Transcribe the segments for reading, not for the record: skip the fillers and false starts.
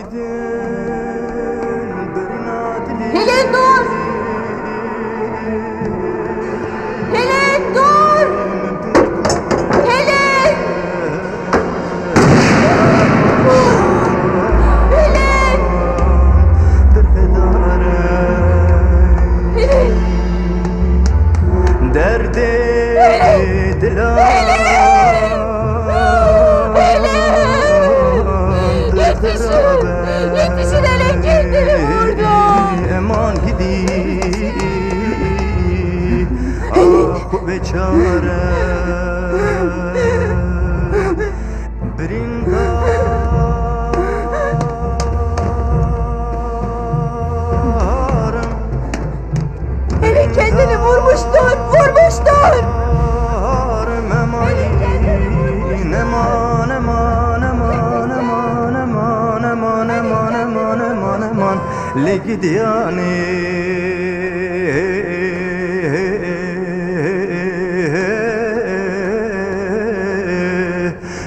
Pelin dur! Pelin dur! Pelin! Pelin! Pelin! Derde dilan Yetişin hele kendini vurdu. Eman gidi ah beçare brindarım Pelin kendini vurmuştur, vurmuştur. Le gidiane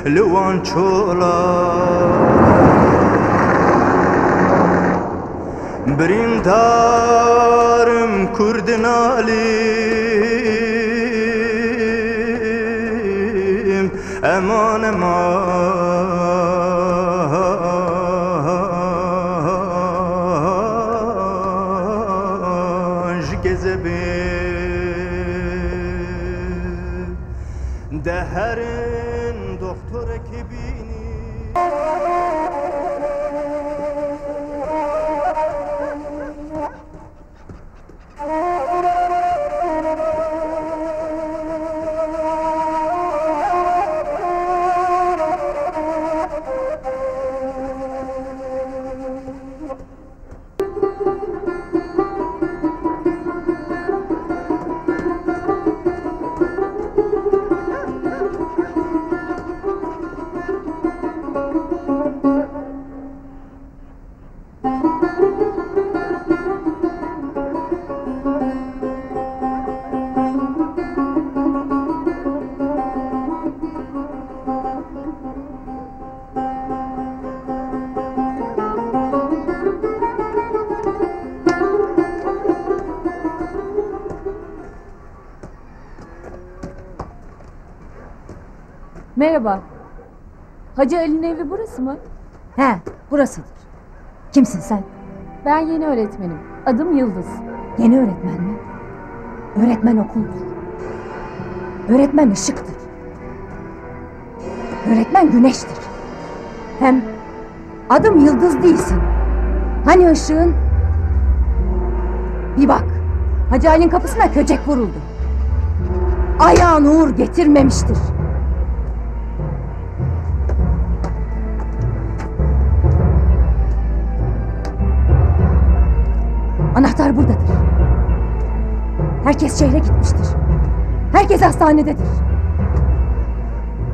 Luan çola Brindarım kurdun alim Eman Deherin doktor ekibini Merhaba. Hacı Ali'nin evi burası mı? He, burasıdır. Kimsin sen? Ben yeni öğretmenim. Adım Yıldız. Yeni öğretmen mi? Öğretmen okuldur. Öğretmen ışıktır. Öğretmen güneştir. Hem adım Yıldız değilsin. Hani ışığın? Bir bak, Hacı Ali'nin kapısına köçek vuruldu. Ayağın uğur getirmemiştir. Anahtar buradadır. Herkes şehre gitmiştir. Herkes hastanededir.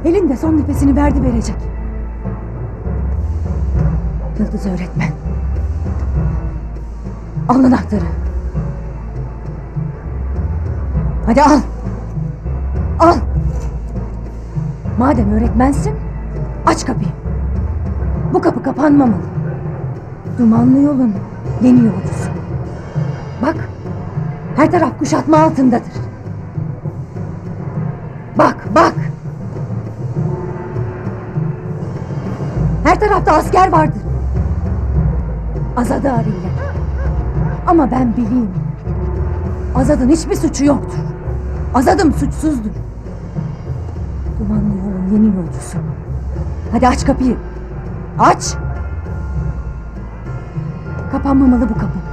Elinde son nefesini verdi verecek. Yıldız öğretmen. Al anahtarı. Hadi al. Al. Madem öğretmensin, aç kapıyı. Bu kapı kapanmamalı. Dumanlı yolun yeni yolcusu. Bak, her taraf kuşatma altındadır. Bak, bak. Her tarafta asker vardır. Azad'ı arayın. Ama ben bileyim. Azad'ın hiçbir suçu yoktur. Azad'ım suçsuzdur. Dumanlı yolun yeni yolcusu. Hadi aç kapıyı. Aç. Kapanmamalı bu kapı.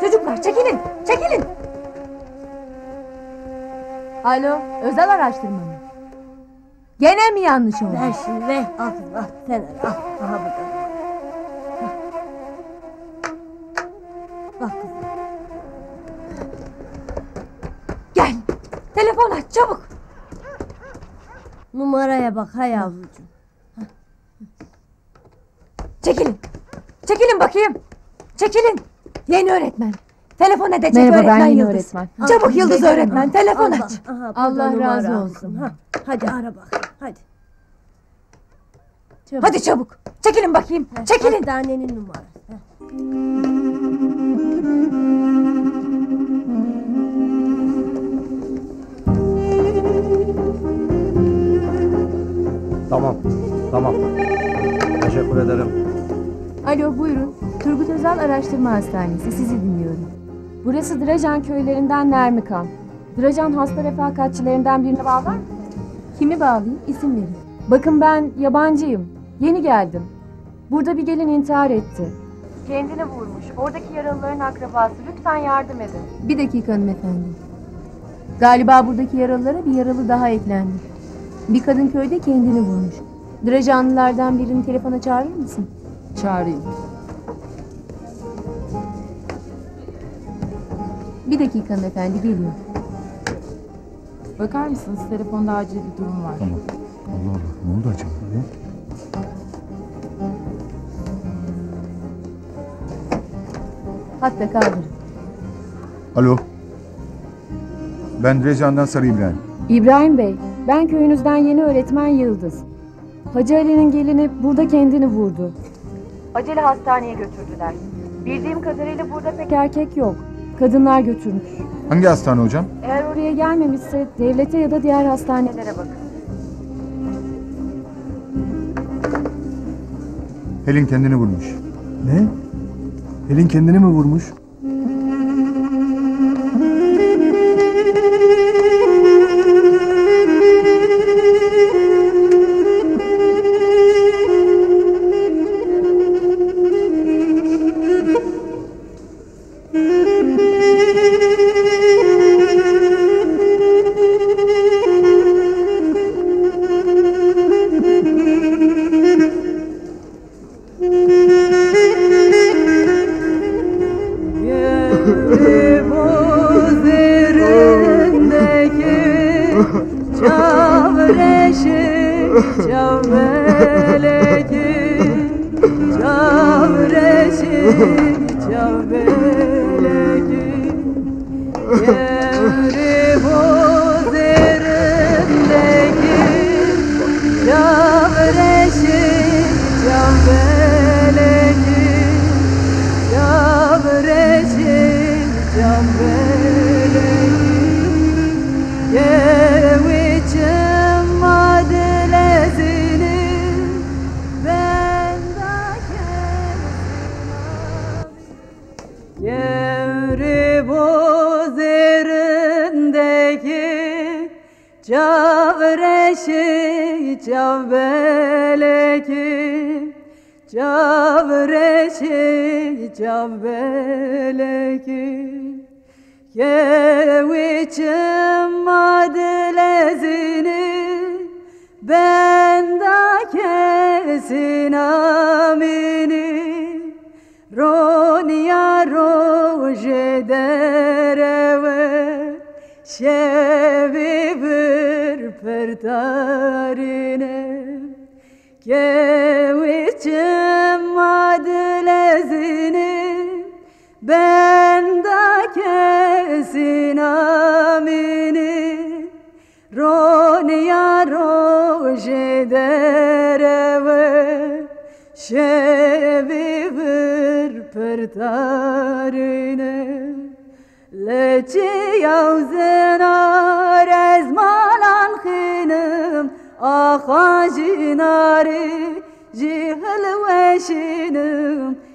Çocuklar çekilin, çekilin. Alo, özel araştırma mı? Gene mi yanlış oldu? Ver şimdi ver. Al kızım al. Sen al. Aha burada. Al kızım. Telefon aç çabuk. Numaraya bak ha yavrucuğum. Çekilin. Çekilin bakayım. Çekilin. Yeni öğretmen. Telefon edecek Merhaba, öğretmen ben yeni Yıldız. öğretmen. Çabuk Yıldız Beceremem. öğretmen. Telefon Allah, aç. aha, bu Allah da numara razı kızım, olsun. ha. Hadi ara bak. Hadi. Hadi çabuk. Çekilin bakayım. Çekilin. Hastanenin numarası. Ha. Tamam, tamam. Teşekkür ederim. Alo buyurun. Turgut Özal Araştırma Hastanesi. Sizi dinliyorum. Burası Drajan köylerinden Nermikan. Drajan hasta refakatçilerinden birini bağlar mı? Kimi bağlayayım? İsim verin. Bakın ben yabancıyım. Yeni geldim. Burada bir gelin intihar etti. Kendini vurmuş. Oradaki yaralıların akrabası. Lütfen yardım edin. Bir dakika hanımefendi. Galiba buradaki yaralılara bir yaralı daha eklendi. Bir kadın köyde kendini vurmuş. Drajanlılardan birini telefona çağırır mısın? Çağırayım. Bir dakika hanımefendi geliyor. Bakar mısınız? Telefonda acil bir durum var. Tamam. Allah Allah. Ne oldu acaba? Hatta kaldırın. Alo. Ben Recan'dan Sarı İbrahim. İbrahim Bey, ben köyünüzden yeni öğretmen Yıldız. Hacı Ali'nin gelini burada kendini vurdu. Acele hastaneye götürdüler. Bildiğim kadarıyla burada pek erkek yok. Kadınlar götürmüş. Hangi hastane hocam? Eğer oraya gelmemişse devlete ya da diğer hastanelere bakın. Helin kendini vurmuş. Ne? Helin kendini mi vurmuş?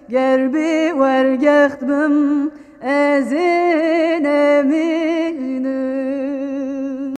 Gerbi wergecht bim ezin